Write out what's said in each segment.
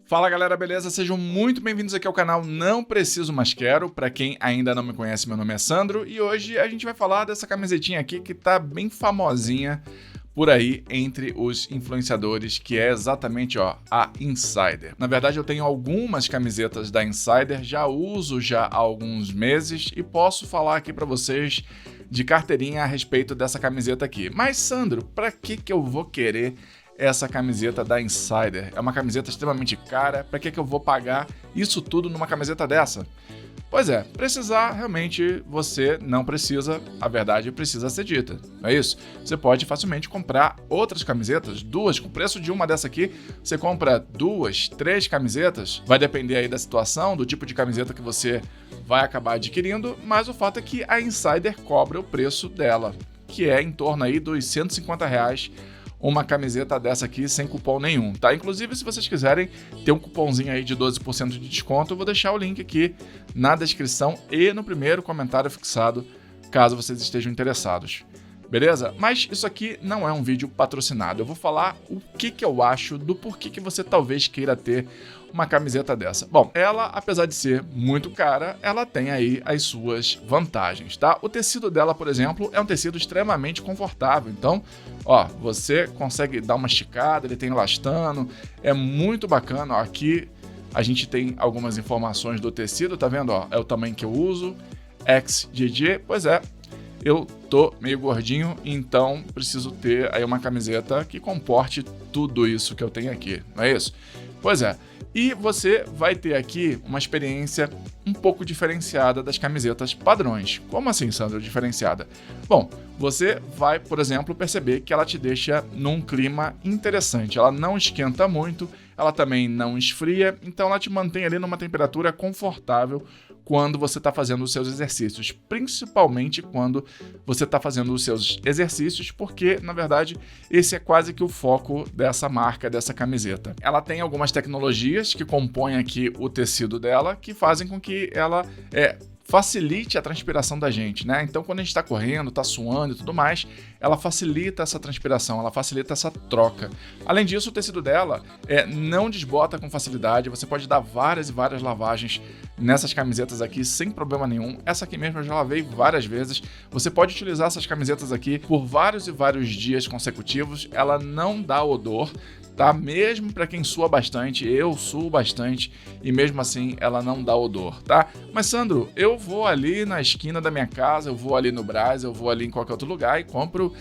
Fala galera, beleza? Sejam muito bem-vindos aqui ao canal Não Preciso Mas Quero. Para quem ainda não me conhece, meu nome é Sandro e hoje a gente vai falar dessa camisetinha aqui que tá bem famosinha por aí entre os influenciadores, que é exatamente a Insider. Na verdade, eu tenho algumas camisetas da Insider, já uso há alguns meses e posso falar aqui para vocês de carteirinha a respeito dessa camiseta aqui. Mas Sandro, para que eu vou querer essa camiseta da Insider? É uma camiseta extremamente cara, para que eu vou pagar isso tudo numa camiseta dessa? Pois é, precisar realmente você não precisa, a verdade precisa ser dita, não é isso? Você pode facilmente comprar outras camisetas, duas, com o preço de uma dessa aqui, você compra 2, 3 camisetas, vai depender aí da situação, do tipo de camiseta que você vai acabar adquirindo, mas o fato é que a Insider cobra o preço dela, que é em torno aí dos R$150, uma camiseta dessa aqui sem cupom nenhum, tá? Inclusive, se vocês quiserem ter um cupomzinho aí de 12% de desconto, eu vou deixar o link aqui na descrição e no primeiro comentário fixado, caso vocês estejam interessados. Beleza? Mas isso aqui não é um vídeo patrocinado. Eu vou falar o que eu acho do porquê que você talvez queira ter uma camiseta dessa. Bom, ela, apesar de ser muito cara, ela tem aí as suas vantagens, tá? O tecido dela, por exemplo, é um tecido extremamente confortável. Então, você consegue dar uma esticada, ele tem elastano, é muito bacana. Aqui a gente tem algumas informações do tecido, tá vendo? É o tamanho que eu uso, XGG, pois é. Eu tô meio gordinho, então preciso ter aí uma camiseta que comporte tudo isso que eu tenho aqui, não é isso? Pois é, e você vai ter aqui uma experiência um pouco diferenciada das camisetas padrões. Como assim, Sandro, diferenciada? Bom, você vai, por exemplo, perceber que ela te deixa num clima interessante. Ela não esquenta muito, ela também não esfria, então ela te mantém ali numa temperatura confortável quando você está fazendo os seus exercícios, principalmente quando você está fazendo os seus exercícios, porque, na verdade, esse é quase que o foco dessa marca, dessa camiseta. Ela tem algumas tecnologias que compõem aqui o tecido dela, que fazem com que ela facilite a transpiração da gente, né? Então, quando a gente está correndo, está suando e tudo mais, ela facilita essa transpiração, ela facilita essa troca. Além disso, o tecido dela não desbota com facilidade, você pode dar várias e várias lavagens nessas camisetas aqui sem problema nenhum. Essa aqui mesmo eu já lavei várias vezes. Você pode utilizar essas camisetas aqui por vários e vários dias consecutivos, ela não dá odor, tá? Mesmo para quem sua bastante, eu suo bastante e mesmo assim ela não dá odor, tá? Mas Sandro, eu vou ali na esquina da minha casa, eu vou ali no Brás, eu vou ali em qualquer outro lugar e compro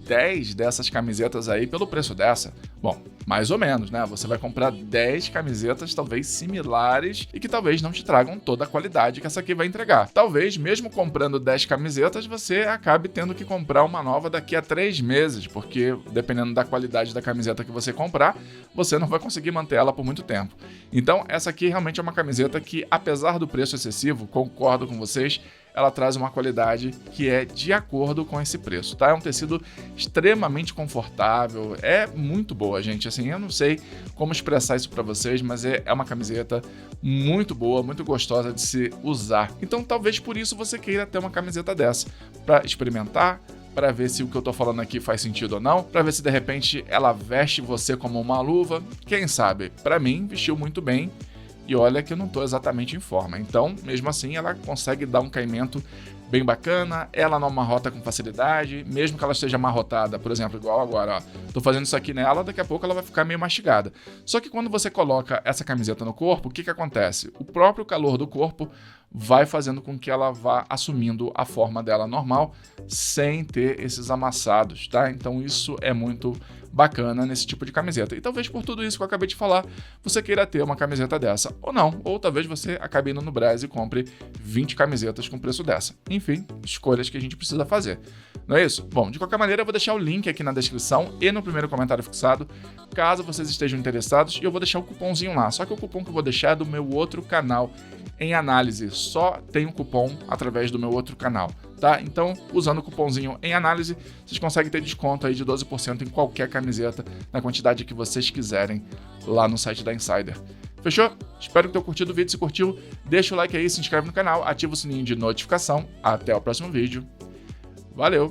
10 dessas camisetas aí pelo preço dessa. Bom, mais ou menos, né? Você vai comprar 10 camisetas talvez similares e que talvez não te tragam toda a qualidade que essa aqui vai entregar. Talvez, mesmo comprando 10 camisetas, você acabe tendo que comprar uma nova daqui a 3 meses, porque dependendo da qualidade da camiseta que você comprar, você não vai conseguir manter ela por muito tempo. Então, essa aqui realmente é uma camiseta que, apesar do preço excessivo, concordo com vocês, ela traz uma qualidade que é de acordo com esse preço, tá? É um tecido extremamente confortável, é muito boa, gente. Assim, eu não sei como expressar isso para vocês, mas é uma camiseta muito boa, muito gostosa de se usar. Então, talvez por isso você queira ter uma camiseta dessa, para experimentar, para ver se o que eu tô falando aqui faz sentido ou não, para ver se de repente ela veste você como uma luva. Quem sabe? Para mim, vestiu muito bem. E olha que eu não estou exatamente em forma, então, mesmo assim, ela consegue dar um caimento bem bacana, ela não amarrota com facilidade, mesmo que ela esteja amarrotada, por exemplo, igual agora, tô fazendo isso aqui nela, daqui a pouco ela vai ficar meio mastigada. Só que quando você coloca essa camiseta no corpo, o que acontece? O próprio calor do corpo vai fazendo com que ela vá assumindo a forma dela normal, sem ter esses amassados, tá? Então isso é muito bacana nesse tipo de camiseta. E talvez por tudo isso que eu acabei de falar, você queira ter uma camiseta dessa, ou não. Ou talvez você acabe indo no Brás e compre 20 camisetas com preço dessa. Enfim, escolhas que a gente precisa fazer. Não é isso? Bom, de qualquer maneira, eu vou deixar o link aqui na descrição e no primeiro comentário fixado, caso vocês estejam interessados, e eu vou deixar o cupomzinho lá. Só que o cupom que eu vou deixar é do meu outro canal em análise. Só tem um cupom através do meu outro canal, tá? Então, usando o cupomzinho em análise, vocês conseguem ter desconto aí de 12% em qualquer camiseta, na quantidade que vocês quiserem lá no site da Insider. Fechou? Espero que tenham curtido o vídeo. Se curtiu, deixa o like aí, se inscreve no canal, ativa o sininho de notificação. Até o próximo vídeo. Valeu!